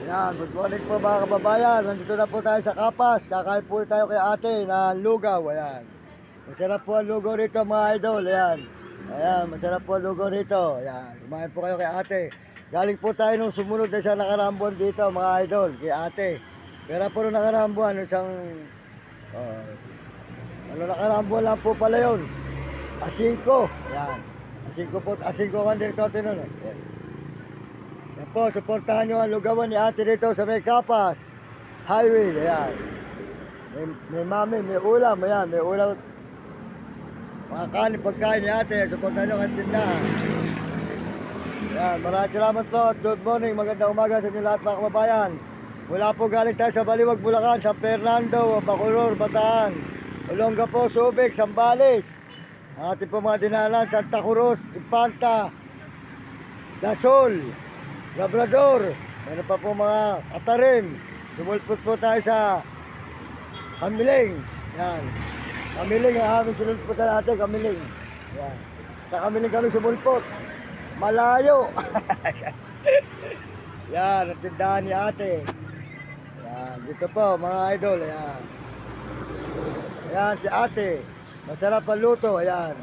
Yan, good morning po mga kababayan. Nandito na po tayo sa Kapas. Kakain po tayo kay ate na lugaw. Ayan. Masarap po ang lugaw rito mga idol. Ayan. Ayan, masarap po ang lugaw rito. Ayan, kumain po kayo kay ate. Galing po tayo nung sumunod na isang nakarambon dito mga idol. Kay ate. Pero po nung nakarambon, isang... Uh, nakarambon lang po pala yun. Asingko. Ayan. Asingko po. Asingko kan dito ate nun. Ayan. Yan po, supportahan nyo ang lugawan ni ate dito sa may Kapas Highway. Ayan. May mami, may ulam. Ayan, may ulam. Mga kanin, pagkain ni ate. Supportahan nyo ang tindahan. Ayan, maraming salamat po at good morning. Magandang umaga sa inyo lahat mga kababayan. Mula po galing tayo sa Baliwag, Bulacan, San Fernando, Bacolor, Bataan, Olongapo, Subic, Zambales. Ang ating po mga dinalan, Santa Cruz, Infanta, Dasol, Labrador, meron pa po mga Atarim. Sumulpot po tayo sa Kamiling. Yan. Kamiling ang aming sinulputan natin, Kamiling. Yan. Sa Kamiling kami sumulpot. Malayo. Yan, ang tindahan ni ate. Yan, dito po mga idol. Yan. Yan si ate. Masarap ang luto. Yan.